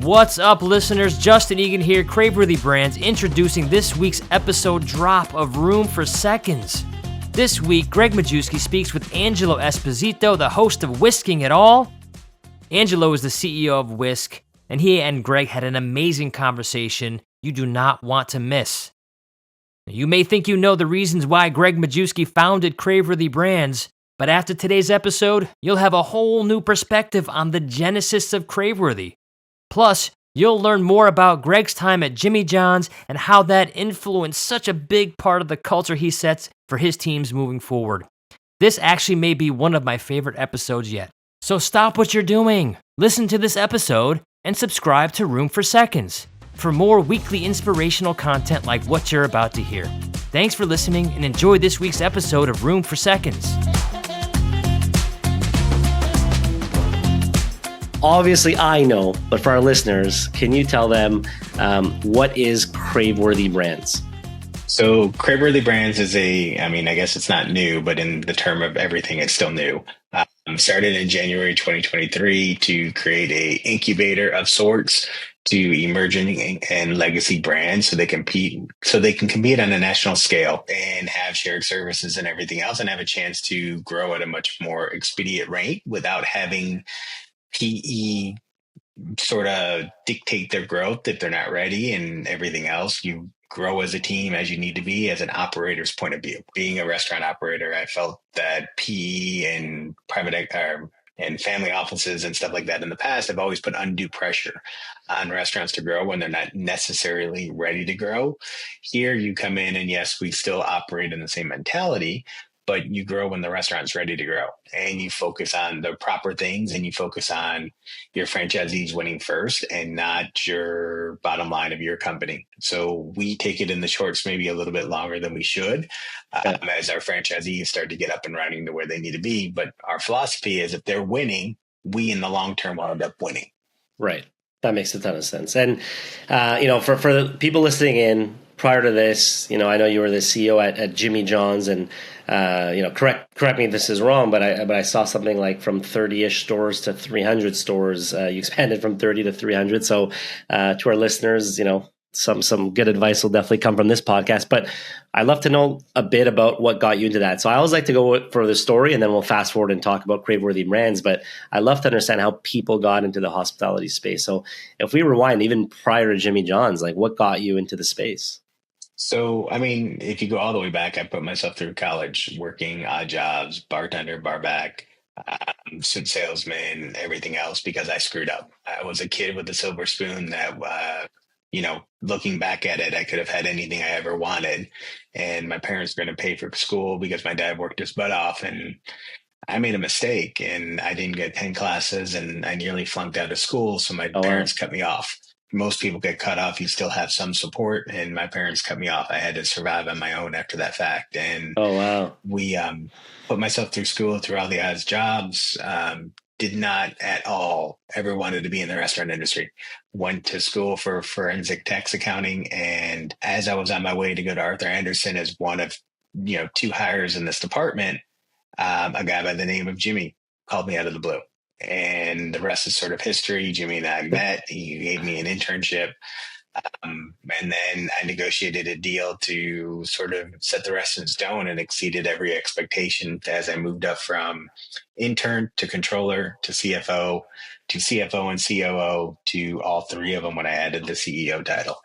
What's up, listeners? Justin Egan here, Craveworthy Brands, introducing this week's episode drop of Room for Seconds. This week, Gregg Majewski speaks with Angelo Esposito, the host of Wisking It All. Angelo is the CEO of Whisk, and he and Gregg had an amazing conversation you do not want to miss. You may think you know the reasons why Gregg Majewski founded Craveworthy Brands, but after today's episode, you'll have a whole new perspective on the genesis of Craveworthy. Plus, you'll learn more about Gregg's time at Jimmy John's and how that influenced such a big part of the culture he sets for his teams moving forward. This actually may be one of my favorite episodes yet. So stop what you're doing, listen to this episode, and subscribe to Room for Seconds for more weekly inspirational content like what you're about to hear. Thanks for listening and enjoy this week's episode of Room for Seconds. Obviously, I know, but for our listeners, can you tell them what is Craveworthy Brands? So Craveworthy Brands is I guess it's not new, but in the term of everything, it's still new. Started in January 2023 to create a incubator of sorts to emerging and legacy brands so they can compete on a national scale and have shared services and everything else and have a chance to grow at a much more expedient rate without having PE sort of dictate their growth if they're not ready and everything else. You grow as a team as you need to be as an operator's point of view. Being a restaurant operator, I felt that PE and and family offices and stuff like that in the past have always put undue pressure on restaurants to grow when they're not necessarily ready to grow. Here you come in and yes, we still operate in the same mentality, but you grow when the restaurant's ready to grow and you focus on the proper things and you focus on your franchisees winning first and not your bottom line of your company. So we take it in the shorts maybe a little bit longer than we should as our franchisees start to get up and running to where they need to be. But our philosophy is if they're winning, we in the long term will end up winning. Right. That makes a ton of sense. And, for the people listening in prior to this, I know you were the CEO at Jimmy John's and, correct me if this is wrong, but I saw something like from 30-ish stores to 300 stores. You expanded from 30 to 300. So to our listeners, some good advice will definitely come from this podcast. But I'd love to know a bit about what got you into that. So I always like to go for the story and then we'll fast forward and talk about Craveworthy Brands. But I love to understand how people got into the hospitality space. So if we rewind even prior to Jimmy John's, like what got you into the space? So, if you go all the way back, I put myself through college working odd jobs, bartender, barback, suit salesman, everything else because I screwed up. I was a kid with a silver spoon that, looking back at it, I could have had anything I ever wanted. And my parents were going to pay for school because my dad worked his butt off and I made a mistake and I didn't get 10 classes and I nearly flunked out of school. So my parents cut me off. Most people get cut off. You still have some support. And my parents cut me off. I had to survive on my own after that fact. And we put myself through school through all the odds jobs. Did not at all ever wanted to be in the restaurant industry. Went to school for forensic tax accounting. And as I was on my way to go to Arthur Anderson as one of, two hires in this department, a guy by the name of Jimmy called me out of the blue. And the rest is sort of history. Jimmy and I met. He gave me an internship. And then I negotiated a deal to sort of set the rest in stone and exceeded every expectation as I moved up from intern to controller to CFO and COO to all three of them when I added the CEO title.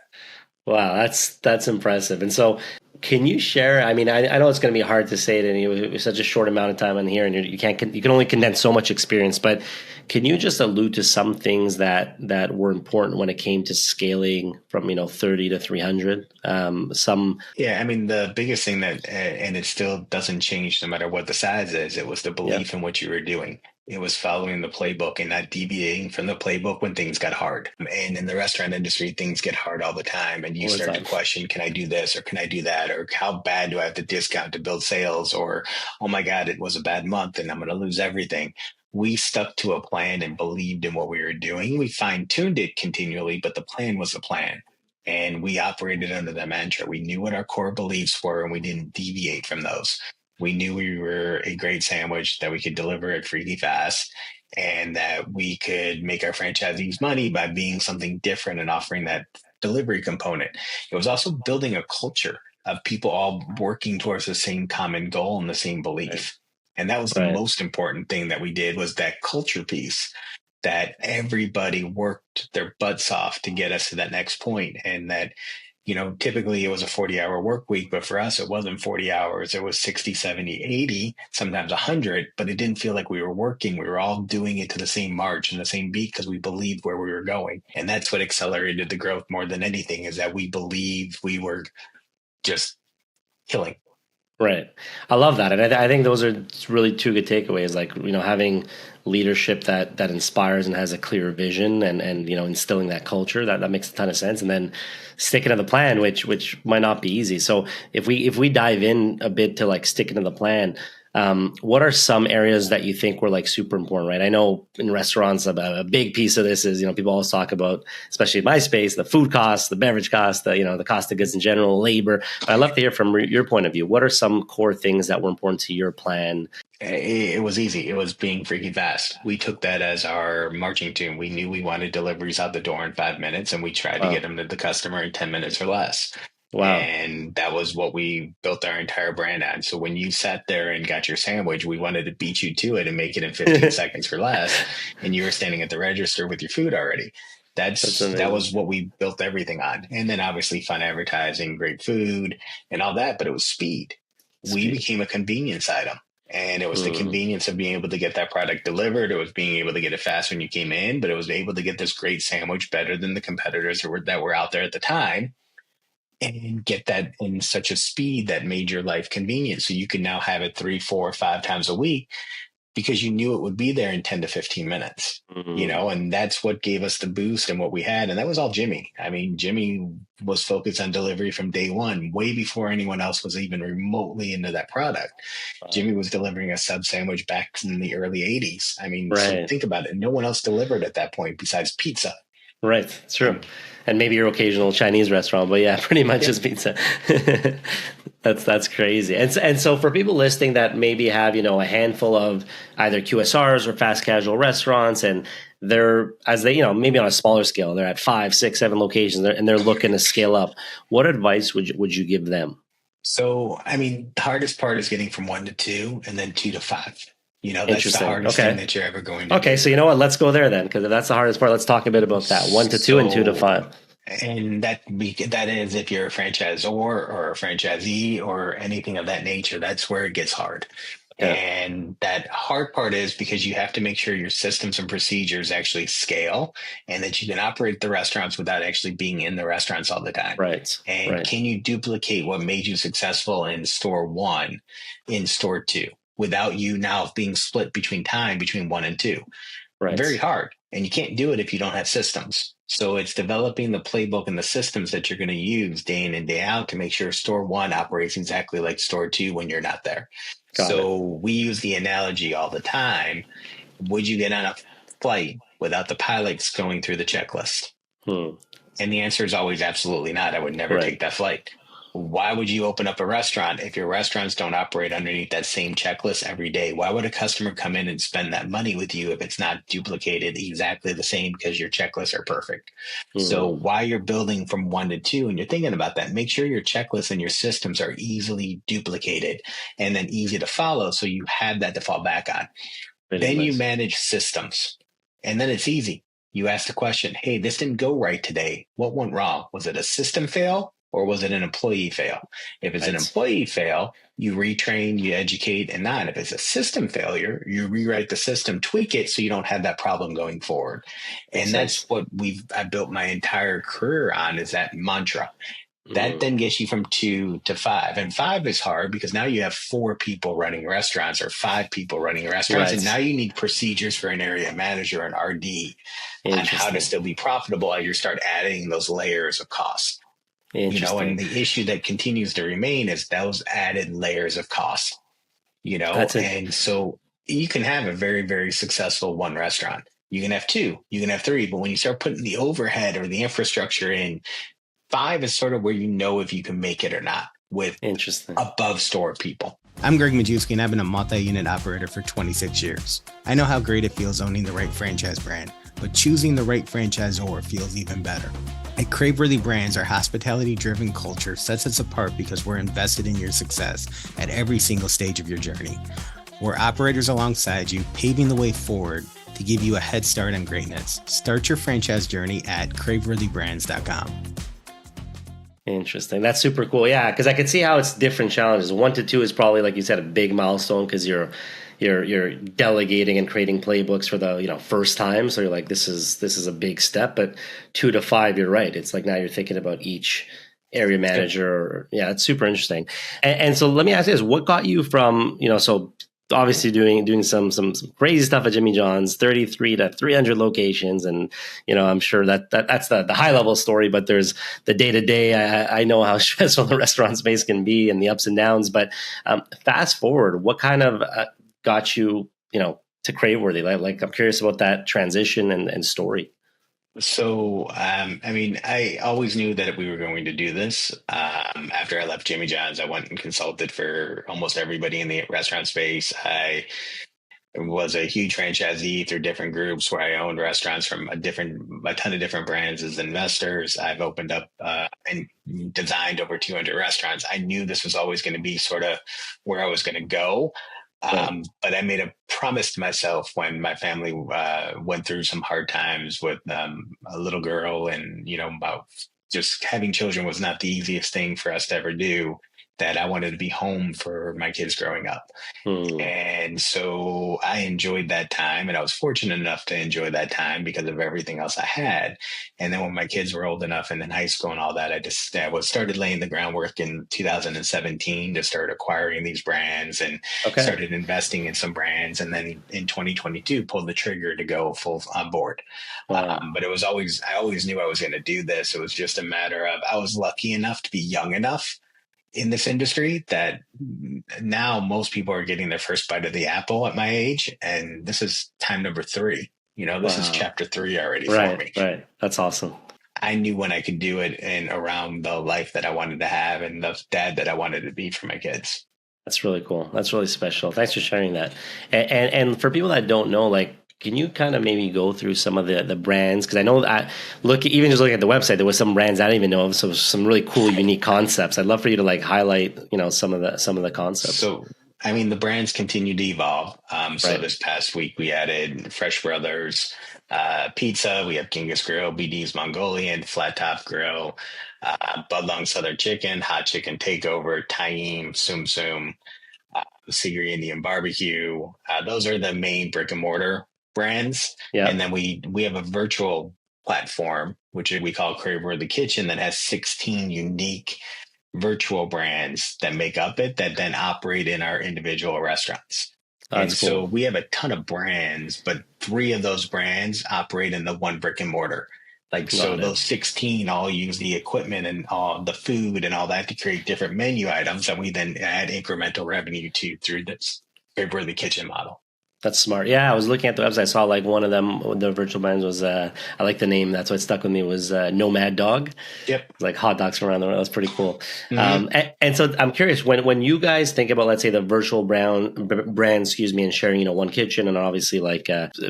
Wow, that's impressive. And so can you share, I know it's going to be hard to say it in such a short amount of time on here and you can only condense so much experience, but can you just allude to some things that were important when it came to scaling from, 30 to 300? The biggest thing that, and it still doesn't change no matter what the size is, it was the belief in what you were doing. It was following the playbook and not deviating from the playbook when things got hard. And in the restaurant industry, things get hard all the time. And you start to question, can I do this or can I do that? Or how bad do I have to discount to build sales? Or, oh my God, it was a bad month and I'm going to lose everything. We stuck to a plan and believed in what we were doing. We fine-tuned it continually, but the plan was the plan. And we operated under the mantra. We knew what our core beliefs were and we didn't deviate from those. We knew we were a great sandwich, that we could deliver it freaky fast, and that we could make our franchisees money by being something different and offering that delivery component. It was also building a culture of people all working towards the same common goal and the same belief. And that was the Right. most important thing that we did, was that culture piece, that everybody worked their butts off to get us to that next point. And that, typically it was a 40-hour work week, but for us, it wasn't 40 hours. It was 60, 70, 80, sometimes 100, but it didn't feel like we were working. We were all doing it to the same march and the same beat because we believed where we were going. And that's what accelerated the growth more than anything, is that we believed we were just killing. Right. I love that. And I think those are really two good takeaways, like, having leadership that inspires and has a clear vision, and instilling that culture, that makes a ton of sense. And then sticking to the plan, which might not be easy. So if we dive in a bit to like sticking to the plan, what are some areas that you think were like super important, right? I know in restaurants, a big piece of this is, people always talk about, especially in my space, the food costs, the beverage costs, the cost of goods in general, labor. But I'd love to hear from your point of view. What are some core things that were important to your plan? It was easy. It was being freaking fast. We took that as our marching tune. We knew we wanted deliveries out the door in 5 minutes, and we tried to get them to the customer in 10 minutes or less. Wow. And that was what we built our entire brand on. So when you sat there and got your sandwich, we wanted to beat you to it and make it in 15 seconds or less. And you were standing at the register with your food already. That was what we built everything on. And then obviously fun advertising, great food and all that, but it was speed. We became a convenience item. And it was the convenience of being able to get that product delivered. It was being able to get it fast when you came in, but it was able to get this great sandwich better than the competitors that were out there at the time, and get that in such a speed that made your life convenient. So you can now have it 3, 4, 5 times a week because you knew it would be there in 10 to 15 minutes, and that's what gave us the boost and what we had. And that was all Jimmy. I mean, Jimmy was focused on delivery from day one, way before anyone else was even remotely into that product. Jimmy was delivering a sub sandwich back in the early 80s. I mean, So think about it. No one else delivered at that point besides pizza. Right. It's true. And maybe your occasional Chinese restaurant, but yeah, pretty much just pizza. That's crazy. And so for people listening that maybe have, a handful of either QSRs or fast casual restaurants, and they're, as they, maybe on a smaller scale, they're at 5, 6, 7 locations and they're looking to scale up. What advice would you give them? So, I mean, the hardest part is getting from 1 to 2 and then 2 to 5. That's the hardest thing that you're ever going to do. Okay, so you know what? Let's go there then, because if that's the hardest part, let's talk a bit about that. 1 to 2 and 2 to 5. And that is if you're a franchisor or a franchisee or anything of that nature, that's where it gets hard. Yeah. And that hard part is because you have to make sure your systems and procedures actually scale and that you can operate the restaurants without actually being in the restaurants all the time. Right. And can you duplicate what made you successful in store 1 in store 2 without you now being split between 1 and 2? Right. Very hard. And you can't do it if you don't have systems. So it's developing the playbook and the systems that you're going to use day in and day out to make sure store 1 operates exactly like store 2 when you're not there. So we use the analogy all the time. Would you get on a flight without the pilots going through the checklist? And the answer is always absolutely not. I would never take that flight. Why would you open up a restaurant if your restaurants don't operate underneath that same checklist every day? Why would a customer come in and spend that money with you if it's not duplicated exactly the same because your checklists are perfect? So while you're building from 1 to 2 and you're thinking about that, make sure your checklists and your systems are easily duplicated and then easy to follow so you have that to fall back on. Then you manage systems, and then it's easy. You ask the question, hey, this didn't go right today. What went wrong? Was it a system fail? Or was it an employee fail? If it's an employee fail, you retrain, you educate, and not. If it's a system failure, you rewrite the system, tweak it so you don't have that problem going forward. And that's what I built my entire career on, is that mantra. That then gets you from 2 to 5. And 5 is hard because now you have 4 people running restaurants or 5 people running restaurants. And now you need procedures for an area manager and RD on how to still be profitable as you start adding those layers of costs. And the issue that continues to remain is those added layers of cost, and so you can have a very, very successful 1 restaurant. You can have 2, you can have 3, but when you start putting the overhead or the infrastructure in, 5 is sort of where if you can make it or not with above store people. I'm Gregg Majewski, and I've been a multi-unit operator for 26 years. I know how great it feels owning the right franchise brand, but choosing the right franchisor feels even better. At Craveworthy Brands, our hospitality-driven culture sets us apart because we're invested in your success at every single stage of your journey. We're operators alongside you, paving the way forward to give you a head start on greatness. Start your franchise journey at craveworthybrands.com. Interesting. That's super cool. Yeah, because I could see how it's different challenges. 1 to 2 is probably, like you said, a big milestone because you're delegating and creating playbooks for the first time. So you're like, this is a big step. But 2 to 5, you're right. It's like now you're thinking about each area manager. Yeah, it's super interesting. And so let me ask you this: what got you from so obviously doing some crazy stuff at Jimmy John's, 33 to 300 locations, and I'm sure that's the high level story, but there's the day to day. I know how stressful the restaurant space can be and the ups and downs, but fast forward, what kind of got you to Craveworthy? Like I'm curious about that transition and story. So, I always knew that we were going to do this. After I left Jimmy John's, I went and consulted for almost everybody in the restaurant space. I was a huge franchisee through different groups where I owned restaurants from a ton of different brands as investors. I've opened up and designed over 200 restaurants. I knew this was always going to be sort of where I was going to go. But I made a promise to myself when my family went through some hard times with a little girl, and about just having children was not the easiest thing for us to ever do, that I wanted to be home for my kids growing up. And so I enjoyed that time, and I was fortunate enough to enjoy that time because of everything else I had. And then when my kids were old enough and in high school and all that, I started laying the groundwork in 2017 to start acquiring these brands and started investing in some brands. And then in 2022, pulled the trigger to go full on board. Wow. But I always knew I was going to do this. It was just a matter of, I was lucky enough to be young enough in this industry that now most people are getting their first bite of the apple at my age. And this is time number 3. This is chapter 3 already for me. Right. That's awesome. I knew when I could do it and around the life that I wanted to have and the dad that I wanted to be for my kids. That's really cool. That's really special. Thanks for sharing that. And for people that don't know, can you kind of maybe go through some of the brands? Because I know even just looking at the website, there was some brands I didn't even know of. So some really cool, unique concepts. I'd love for you to highlight, some of the concepts. So, the brands continue to evolve. So this past week we added Fresh Brothers Pizza. We have Genghis Grill, BD's Mongolian, Flat Top Grill, Budlong Southern Chicken, Hot Chicken Takeover, Taim, Sum Sum, Sigiri Indian Barbecue. Those are the main brick and mortar brands. Yeah. And then we have a virtual platform, which we call Craveworthy Kitchen, that has 16 unique virtual brands that make up it, that then operate in our individual restaurants. That's cool. So we have a ton of brands, but 3 of those brands operate in the one brick and mortar. Those 16 all use the equipment and all the food and all that to create different menu items that we then add incremental revenue to through this Craveworthy Kitchen model. That's smart. Yeah, I was looking at the website. I saw one of them, the virtual brands was, I like the name. That's what stuck with me, was Nomad Dog. Yep. Like hot dogs from around the world. That's pretty cool. Mm-hmm. And so I'm curious, when you guys think about, let's say, the virtual brand, and sharing, one kitchen and obviously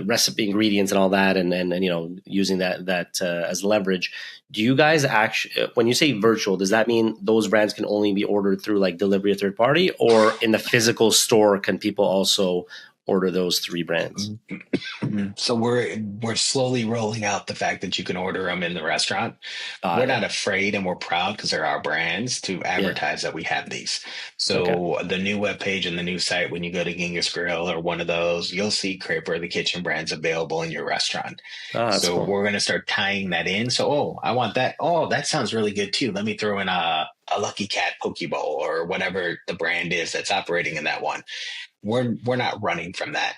recipe ingredients and all that, and using that as leverage, do you guys actually, when you say virtual, does that mean those brands can only be ordered through delivery or third party, or in the physical store, can people also order those 3 brands? So we're slowly rolling out the fact that you can order them in the restaurant. We're not afraid, and we're proud, because they're our brands, to advertise that we have these. So the new webpage and the new site, when you go to Genghis Grill or one of those, you'll see Craveworthy Kitchen brands available in your restaurant. So cool. We're going to start tying that in. So, I want that. Oh, that sounds really good too. Let me throw in a Lucky Cat Poke Bowl or whatever the brand is that's operating in that one. We're not running from that.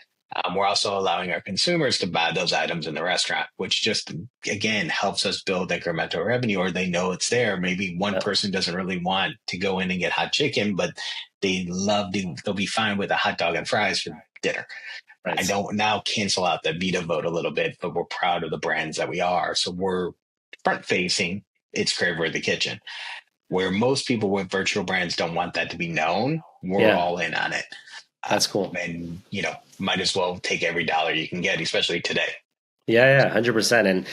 We're also allowing our consumers to buy those items in the restaurant, which just, again, helps us build incremental revenue, or they know it's there. Maybe one person doesn't really want to go in and get hot chicken, but they'll be fine with a hot dog and fries for dinner. Right. I don't now cancel out the Vita vote a little bit, but we're proud of the brands that we are. So we're front facing. It's Craveworthy Kitchen. where most people with virtual brands don't want that to be known. We're Yeah. all in on it. That's cool. And, might as well take every dollar you can get, especially today. Yeah, 100%. And,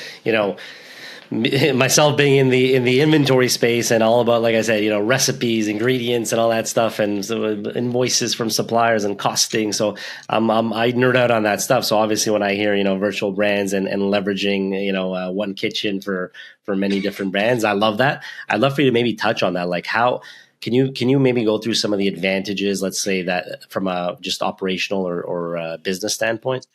myself being in the inventory space and all about, like I said, recipes, ingredients, and all that stuff, and so invoices from suppliers and costing. So I nerd out on that stuff. So obviously, when I hear virtual brands and leveraging one kitchen for many different brands, I love that. I'd love for you to maybe touch on that. Like, how can you maybe go through some of the advantages? Let's say that from a just operational or business standpoint.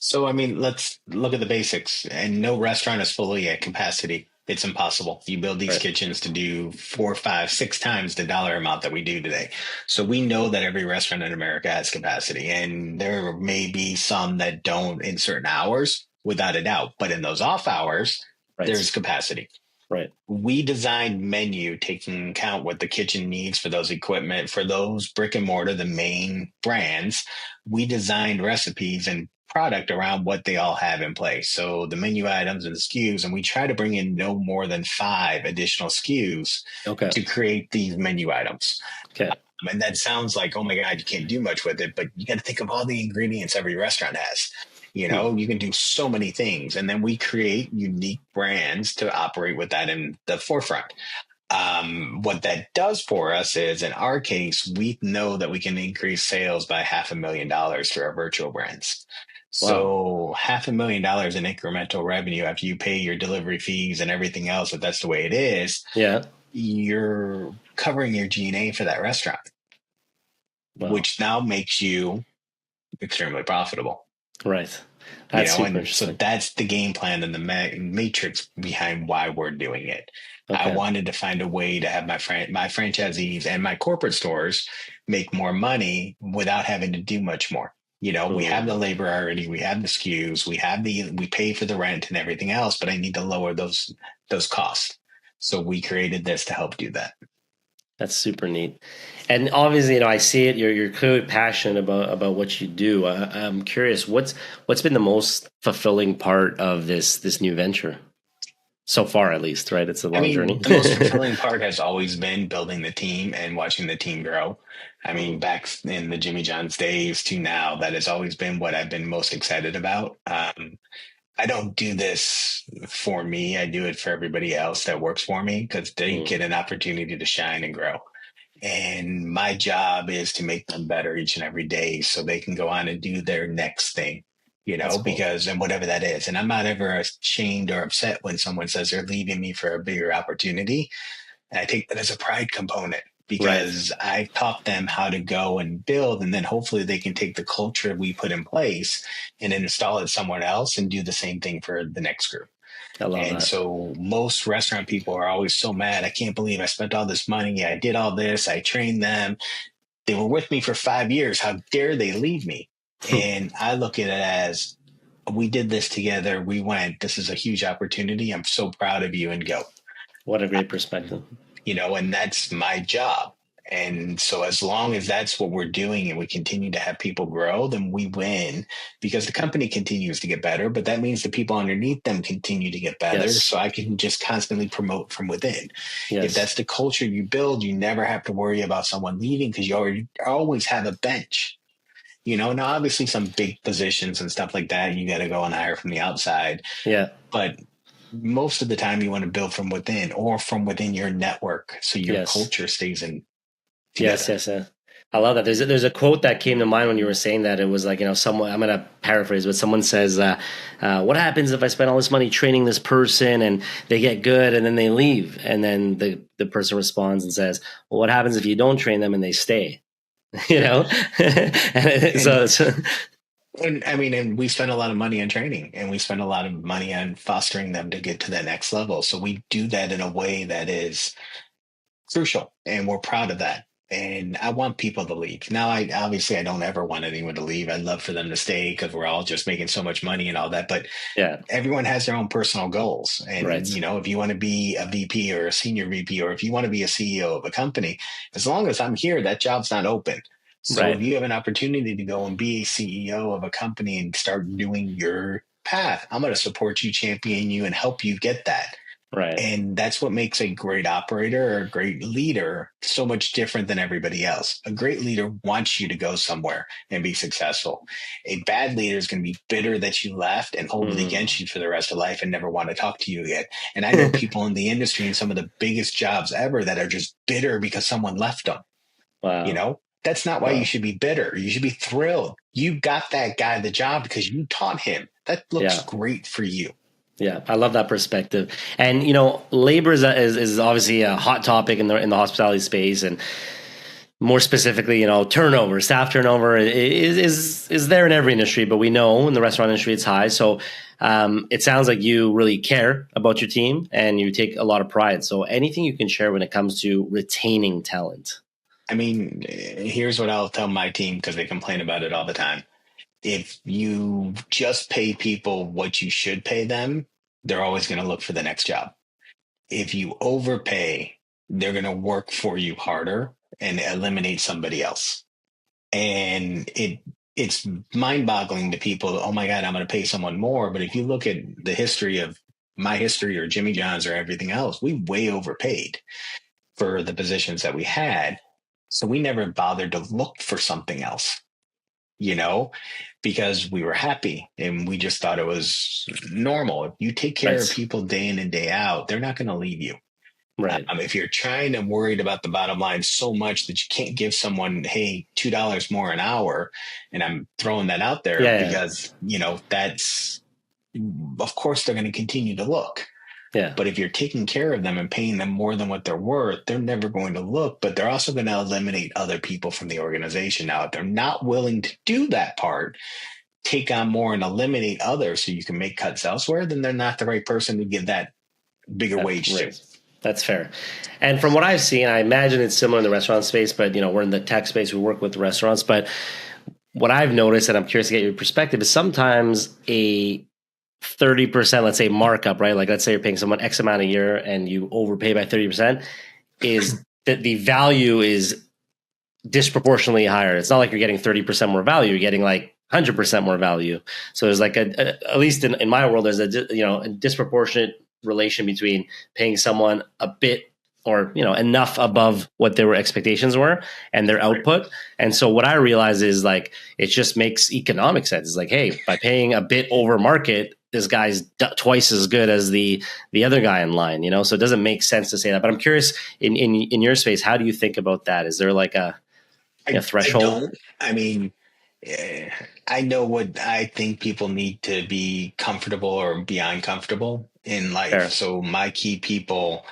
So, let's look at the basics. And no restaurant is fully at capacity. It's impossible. You build these kitchens to do 4, 5, 6 times the dollar amount that we do today. So we know that every restaurant in America has capacity, and there may be some that don't in certain hours, without a doubt. But in those off hours, there's capacity. Right. We designed menu taking account what the kitchen needs for those equipment, for those brick and mortar, the main brands. We designed recipes and product around what they all have in place. So the menu items and the SKUs, and we try to bring in no more than 5 additional SKUs to create these menu items. Okay. And that sounds like, oh my God, you can't do much with it, but you got to think of all the ingredients every restaurant has. You can do so many things. And then we create unique brands to operate with that in the forefront. What that does for us is, in our case, we know that we can increase sales by $500,000 through our virtual brands. So $500,000 in incremental revenue after you pay your delivery fees and everything else, if that's the way it is, you're covering your G&A for that restaurant, which now makes you extremely profitable. Right. That's super interesting. So that's the game plan and the matrix behind why we're doing it. Okay. I wanted to find a way to have my franchisees and my corporate stores make more money without having to do much more. We have the labor already, we have the SKUs, we pay for the rent and everything else, but I need to lower those costs. So we created this to help do that. That's super neat. And obviously, I see it. You're clearly passionate about what you do. I'm curious, what's been the most fulfilling part of this new venture so far, at least, right? It's a long journey. The most fulfilling part has always been building the team and watching the team grow. Back in the Jimmy John's days to now, that has always been what I've been most excited about. I don't do this for me. I do it for everybody else that works for me, because they get an opportunity to shine and grow. And my job is to make them better each and every day so they can go on and do their next thing, because, and whatever that is. And I'm not ever ashamed or upset when someone says they're leaving me for a bigger opportunity. And I take that as a pride component, because I've taught them how to go and build, and then hopefully they can take the culture we put in place and install it somewhere else and do the same thing for the next group. I love that. So most restaurant people are always so mad. I can't believe I spent all this money. I did all this. I trained them. They were with me for 5 years. How dare they leave me? And I look at it as, we did this together. We went, this is a huge opportunity. I'm so proud of you, and go. What a great perspective. And that's my job. And so as long as that's what we're doing and we continue to have people grow, then we win, because the company continues to get better, but that means the people underneath them continue to get better. Yes. So I can just constantly promote from within. Yes. If that's the culture you build, you never have to worry about someone leaving, because you always have a bench. Now obviously some big positions and stuff like that, you got to go and hire from the outside. Yeah. But most of the time you want to build from within, or from within your network, so your culture stays in together. Yes. I love that. There's a quote that came to mind when you were saying that. It was like, someone, I'm going to paraphrase, but someone says, what happens if I spend all this money training this person and they get good and then they leave? And then the person responds and says, well, what happens if you don't train them and they stay? And we spend a lot of money on training, and we spend a lot of money on fostering them to get to that next level. So we do that in a way that is crucial, and we're proud of that. And I want people to leave. Now, I don't ever want anyone to leave. I'd love for them to stay, because we're all just making so much money and all that. But everyone has their own personal goals. And, if you want to be a VP or a senior VP, or if you want to be a CEO of a company, as long as I'm here, that job's not open. So if you have an opportunity to go and be a CEO of a company and start doing your path, I'm going to support you, champion you, and help you get that. Right. And that's what makes a great operator or a great leader so much different than everybody else. A great leader wants you to go somewhere and be successful. A bad leader is going to be bitter that you left and hold it against you for the rest of life and never want to talk to you again. And I know people in the industry in some of the biggest jobs ever that are just bitter because someone left them. Wow. You know, that's not why you should be bitter. You should be thrilled. You got that guy the job because you taught him. That looks great for you. Yeah, I love that perspective. And labor is obviously a hot topic in the hospitality space, and more specifically, turnover, staff turnover is there in every industry, but we know in the restaurant industry it's high. So it sounds like you really care about your team and you take a lot of pride. So anything you can share when it comes to retaining talent? I mean, here's what I'll tell my team because they complain about it all the time. If you just pay people what you should pay them, they're always going to look for the next job. If you overpay, they're going to work for you harder and eliminate somebody else. And it's mind-boggling to people. Oh my God, I'm going to pay someone more. But if you look at the history of my history or Jimmy John's or everything else, we way overpaid for the positions that we had. So we never bothered to look for something else, because we were happy and we just thought it was normal. If you take care of people day in and day out, they're not going to leave you. Right. If you're trying to worried about the bottom line so much that you can't give someone, hey, $2 more an hour, and I'm throwing that out there because, that's, of course, they're going to continue to look. Yeah. But if you're taking care of them and paying them more than what they're worth, they're never going to look, but they're also going to eliminate other people from the organization. Now, if they're not willing to do that part, take on more and eliminate others so you can make cuts elsewhere, then they're not the right person to give that bigger wage to. That's fair. And from what I've seen, I imagine it's similar in the restaurant space, but we're in the tech space, we work with restaurants. But what I've noticed, and I'm curious to get your perspective, is sometimes a 30%, let's say, markup, right? Like, let's say you're paying someone X amount a year and you overpay by 30%, is that the value is disproportionately higher. It's not like you're getting 30% more value, you're getting like 100% more value. So there's like at least in my world, there's a disproportionate relation between paying someone a bit or enough above what their expectations were and their output. And so what I realize is like it just makes economic sense. It's like, hey, by paying a bit over market, this guy's twice as good as the other guy in line, so it doesn't make sense to say that. But I'm curious, in your space, how do you think about that? Is there like a threshold? I mean, I know what I think people need to be comfortable or beyond comfortable in life. Fair. So my key people,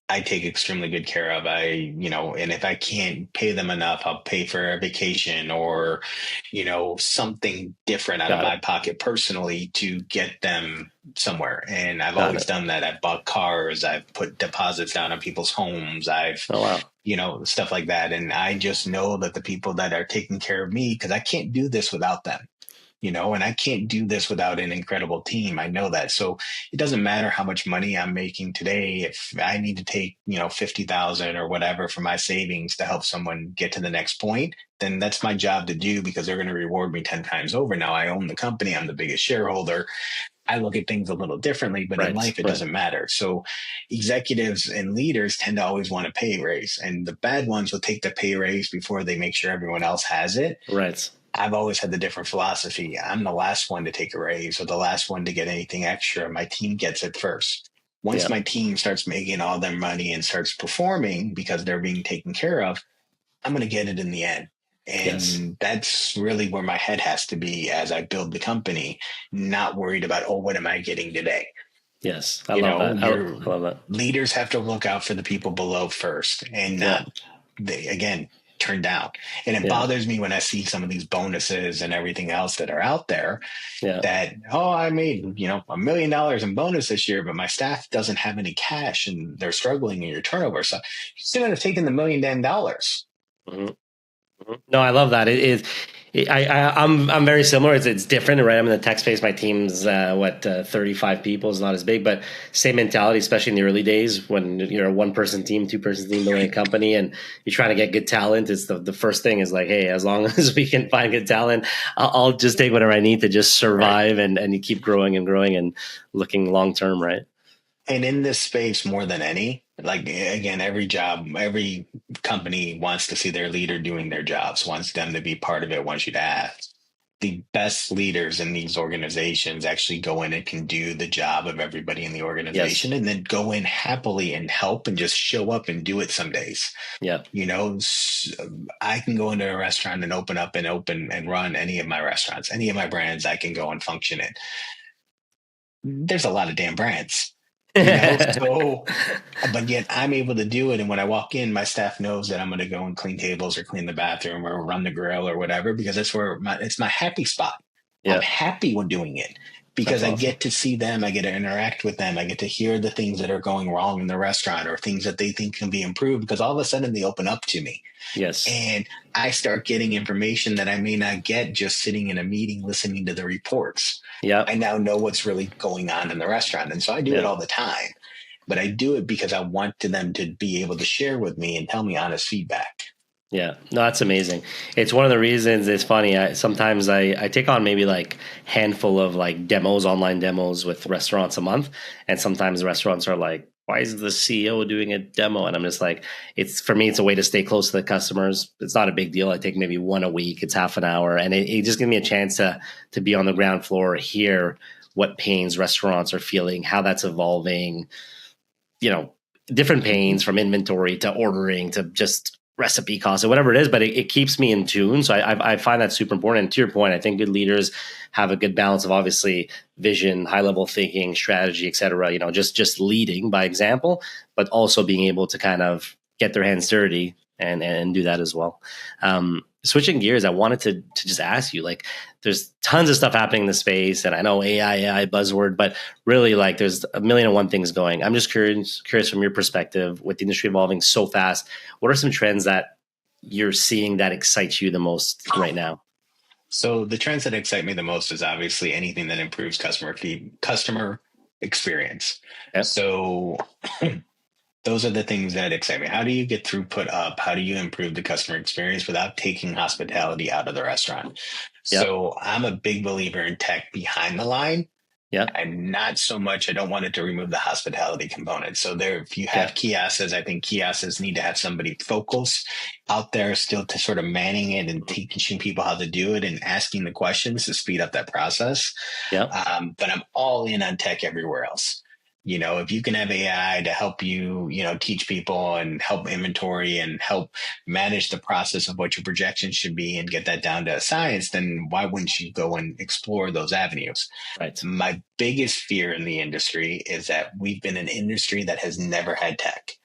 I take extremely good care of. And if I can't pay them enough, I'll pay for a vacation or, something different out of my pocket personally to get them somewhere. And I've always done that. I've bought cars. I've put deposits down on people's homes. I've, stuff like that. And I just know that the people that are taking care of me, because I can't do this without them. And I can't do this without an incredible team. I know that. So it doesn't matter how much money I'm making today. If I need to take, 50,000 or whatever from my savings to help someone get to the next point, then that's my job to do because they're going to reward me 10 times over. Now I own the company. I'm the biggest shareholder. I look at things a little differently, but in life, it doesn't matter. So executives and leaders tend to always want a pay raise, and the bad ones will take the pay raise before they make sure everyone else has it. Right. I've always had the different philosophy. I'm the last one to take a raise or the last one to get anything extra. My team gets it first. Once my team starts making all their money and starts performing because they're being taken care of, I'm going to get it in the end. And that's really where my head has to be as I build the company, not worried about, what am I getting today? Yes, I love that. I love that. Leaders have to look out for the people below first and not, turn down. And it bothers me when I see some of these bonuses and everything else that are out there that, I made, $1 million in bonus this year, but my staff doesn't have any cash and they're struggling in your turnover. So you still have taken the $1 million. Mm-hmm. No, I love that. I'm very similar. It's different, right? I'm in the tech space. My team's 35 people. It's not as big, but same mentality, especially in the early days when you're a 1-person team, 2-person team building a company, and you're trying to get good talent. It's the first thing is like, hey, as long as we can find good talent, I'll just take whatever I need to just survive, and you keep growing and growing and looking long term, right? And in this space, more than any, like, again, every company wants to see their leader doing their jobs, wants them to be part of it, wants you to act. The best leaders in these organizations actually go in and can do the job of everybody in the organization, Yes. and then go in happily and help and just show up and do it some days. Yeah. I can go into a restaurant and open and run any of my restaurants, any of my brands I can go and function in. There's a lot of damn brands. So, but yet I'm able to do it. And when I walk in, my staff knows that I'm going to go and clean tables or clean the bathroom or run the grill or whatever, because that's where it's my happy spot. Yeah. I'm happy when doing it because I get to see them. I get to interact with them. I get to hear the things that are going wrong in the restaurant or things that they think can be improved, because all of a sudden they open up to me. Yes. And I start getting information that I may not get just sitting in a meeting, listening to the reports. Yeah. I now know what's really going on in the restaurant. And so I do it all the time, but I do it because I want them to be able to share with me and tell me honest feedback. Yeah, no, that's amazing. It's one of the reasons. It's funny. Sometimes I take on maybe like handful of like demos, online demos with restaurants a month. And sometimes the restaurants are like, why is the CEO doing a demo? And I'm just like, for me, it's a way to stay close to the customers. It's not a big deal. I take maybe one a week. It's half an hour. And it just gives me a chance to be on the ground floor, hear what pains restaurants are feeling, how that's evolving, different pains from inventory to ordering to just recipe costs or whatever it is, but it keeps me in tune. So I find that super important. And to your point, I think good leaders have a good balance of obviously vision, high level thinking, strategy, et cetera, just leading by example, but also being able to kind of get their hands dirty and do that as well. Switching gears, I wanted to just ask you, like, there's tons of stuff happening in the space, and I know AI buzzword, but really, like, there's a million and one things going. I'm just curious from your perspective, with the industry evolving so fast, what are some trends that you're seeing that excites you the most right now? So the trends that excite me the most is obviously anything that improves customer experience. Yep. So those are the things that excite me. How do you get throughput up? How do you improve the customer experience without taking hospitality out of the restaurant? Yep. So I'm a big believer in tech behind the line. Yeah. And not so much, I don't want it to remove the hospitality component. So if you have kiosks, I think kiosks need to have somebody focused out there still to sort of manning it and teaching people how to do it and asking the questions to speed up that process. Yeah. But I'm all in on tech everywhere else. If you can have AI to help you, teach people and help inventory and help manage the process of what your projections should be and get that down to a science, then why wouldn't you go and explore those avenues? Right. My biggest fear in the industry is that we've been an industry that has never had tech.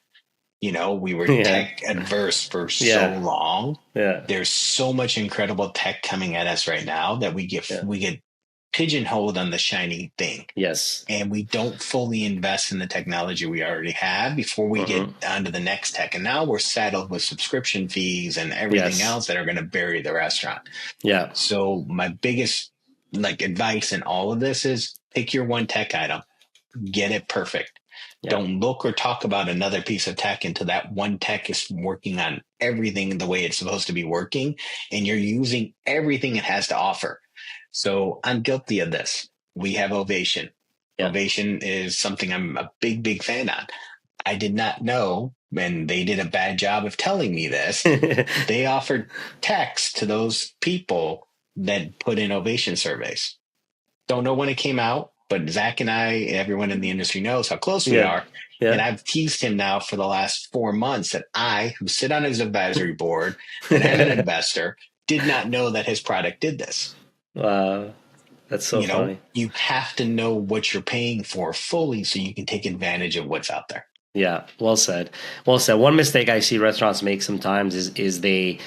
We were tech adverse for so long. Yeah. There's so much incredible tech coming at us right now that we get pigeonholed on the shiny thing. Yes. And we don't fully invest in the technology we already have before we get onto the next tech. And now we're saddled with subscription fees and everything else that are going to bury the restaurant. Yeah. So my biggest advice in all of this is pick your one tech item, get it perfect. Yeah. Don't look or talk about another piece of tech until that one tech is working on everything the way it's supposed to be working. And you're using everything it has to offer. So I'm guilty of this. We have Ovation. Yeah. Ovation is something I'm a big, big fan on. I did not know, and they did a bad job of telling me this. They offered text to those people that put in Ovation surveys. Don't know when it came out, but Zach and I, everyone in the industry knows how close we are. Yeah. And I've teased him now for the last 4 months that I, who sit on his advisory board and am an investor, did not know that his product did this. Wow. That's so funny. You have to know what you're paying for fully so you can take advantage of what's out there. Yeah. Well said. Well said. One mistake I see restaurants make sometimes is they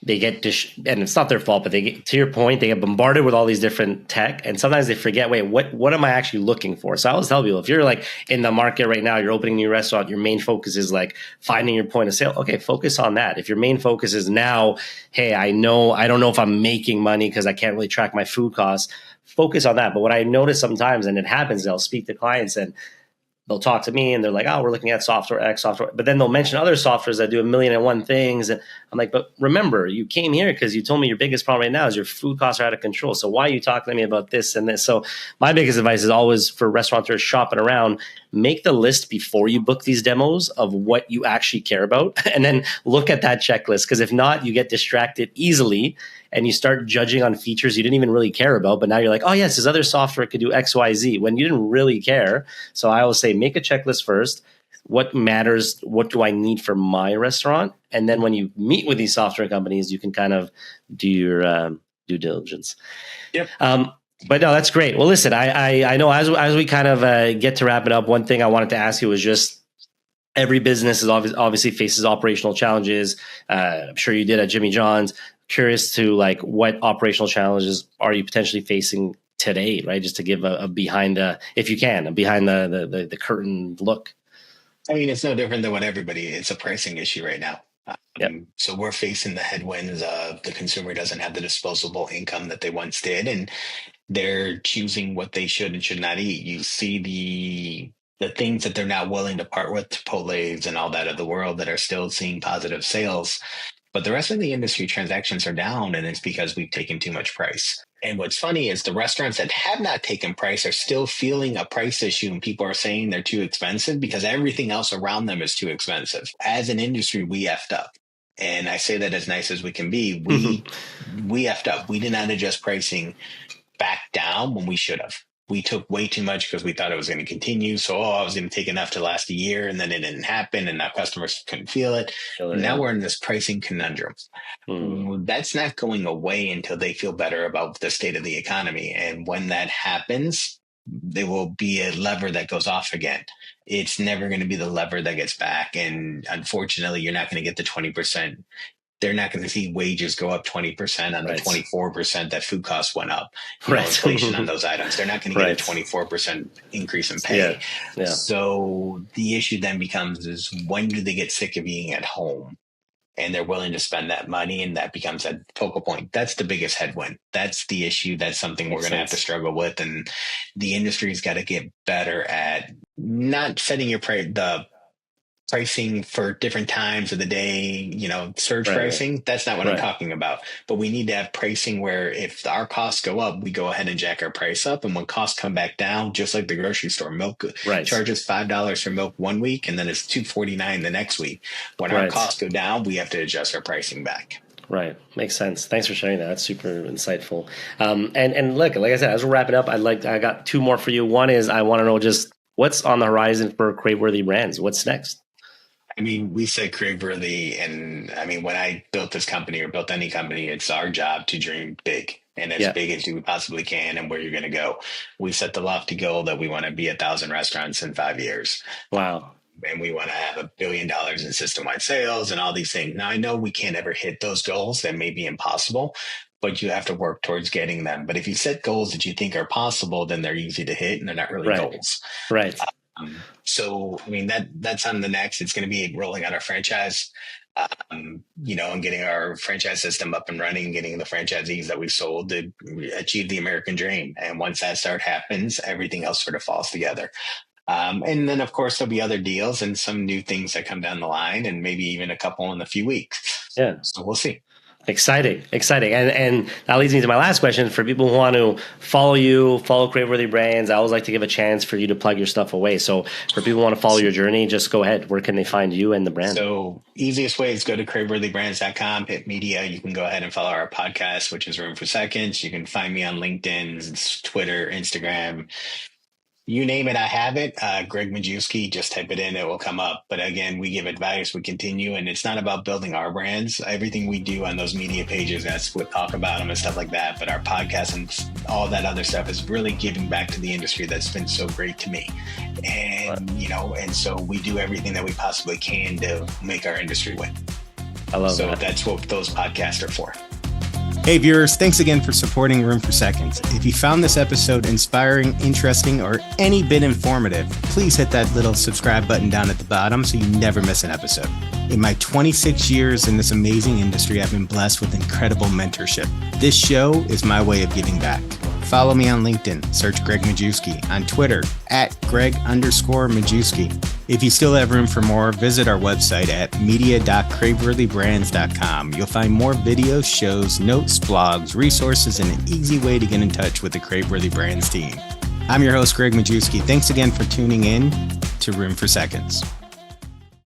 get and it's not their fault, but they get, to your point, they get bombarded with all these different tech, and sometimes they forget, wait, what am I actually looking for? So I always tell people, if you're like in the market right now, you're opening a new restaurant, your main focus is like finding your point of sale. Okay, focus on that. If your main focus is now, hey, I don't know if I'm making money because I can't really track my food costs, focus on that. But what I notice sometimes, and it happens, I'll speak to clients and they'll talk to me and they're like, oh, we're looking at software X software, but then they'll mention other softwares that do 1,000,001 things. And I'm like, but remember, you came here because you told me your biggest problem right now is your food costs are out of control. So why are you talking to me about this and this? So my biggest advice is always for restaurateurs shopping around, make the list before you book these demos of what you actually care about, and then look at that checklist. Because if not, you get distracted easily and you start judging on features you didn't even really care about. But now you're like, oh, yes, this other software could do X, Y, Z when you didn't really care. So I always say, make a checklist first. What matters? What do I need for my restaurant? And then when you meet with these software companies, you can kind of do your due diligence. Yep. But no, that's great. Well, listen, I know as we kind of get to wrap it up, one thing I wanted to ask you was just, every business is obviously faces operational challenges. I'm sure you did at Jimmy John's. Curious to like, what operational challenges are you potentially facing today, right? Just to give a behind the, if you can, a behind the curtain look. I mean, it's no different than what it's a pricing issue right now. Yep. So we're facing the headwinds of the consumer doesn't have the disposable income that they once did, and they're choosing what they should and should not eat. You see the things that they're not willing to part with, Chipotle's and all that of the world, that are still seeing positive sales. But the rest of the industry transactions are down, and it's because we've taken too much price. And what's funny is the restaurants that have not taken price are still feeling a price issue, and people are saying they're too expensive because everything else around them is too expensive. As an industry, we effed up. And I say that as nice as we can be. We effed up. We did not adjust pricing back down when we should have. We took way too much because we thought it was going to continue. So, I was going to take enough to last a year, and then it didn't happen, and now customers couldn't feel it. Now we're in this pricing conundrum. That's not going away until they feel better about the state of the economy. And when that happens, there will be a lever that goes off again. It's never going to be the lever that gets back. And unfortunately, you're not going to get the 20%. They're not going to see wages go up 20% on the 24% that food costs went up. Inflation on those items. They're not going to get a 24% increase in pay. Yeah. So the issue then becomes is, when do they get sick of eating at home and they're willing to spend that money? And that becomes a focal point. That's the biggest headwind. That's the issue. That's something we're going to have to struggle with. And the industry's got to get better at not setting the pricing for different times of the day, surge pricing. That's not what I'm talking about. But we need to have pricing where if our costs go up, we go ahead and jack our price up. And when costs come back down, just like the grocery store, milk charges $5 for milk one week, and then it's $2.49 the next week. When our costs go down, we have to adjust our pricing back. Right. Makes sense. Thanks for sharing that. That's super insightful. And look, like I said, as we're wrapping up, I got two more for you. One is, I want to know just what's on the horizon for Craveworthy Brands. What's next? I mean, we said Craveworthy, and I mean, when I built this company or built any company, it's our job to dream big and as big as you possibly can, and where you're going to go. We set the lofty goal that we want to be 1,000 restaurants in 5 years. Wow. And we want to have $1 billion in system-wide sales and all these things. Now, I know we can't ever hit those goals. That may be impossible, but you have to work towards getting them. But if you set goals that you think are possible, then they're easy to hit, and they're not really goals. Right. So, I mean, that's on the next. It's going to be rolling out our franchise, and getting our franchise system up and running, getting the franchisees that we've sold to achieve the American dream. And once that happens, everything else sort of falls together. And then, of course, there'll be other deals and some new things that come down the line, and maybe even a couple in a few weeks. Yeah. So we'll see. Exciting. And that leads me to my last question. For people who want to follow you, follow Craveworthy Brands, I always like to give a chance for you to plug your stuff away. So for people who want to follow your journey, just go ahead. Where can they find you and the brand? So easiest way is go to craveworthybrands.com, hit media. You can go ahead and follow our podcast, which is Room for Seconds. You can find me on LinkedIn, Twitter, Instagram. You name it, I have it. Gregg Majewski, just type it in, it will come up. But again, we give advice, we continue, and it's not about building our brands. Everything we do on those media pages, that's what talk about them and stuff like that. But our podcast and all that other stuff is really giving back to the industry that's been so great to me. And, and so we do everything that we possibly can to make our industry win. I love that. So that's what those podcasts are for. Hey viewers, thanks again for supporting Room for Seconds. If you found this episode inspiring, interesting, or any bit informative, please hit that little subscribe button down at the bottom so you never miss an episode. In my 26 years in this amazing industry, I've been blessed with incredible mentorship. This show is my way of giving back. follow me on LinkedIn, search Gregg Majewski, on Twitter, @Gregg_Majewski. If you still have room for more, visit our website at media.craveworthybrands.com. You'll find more videos, shows, notes, blogs, resources, and an easy way to get in touch with the Craveworthy Brands team. I'm your host, Gregg Majewski. Thanks again for tuning in to Room for Seconds.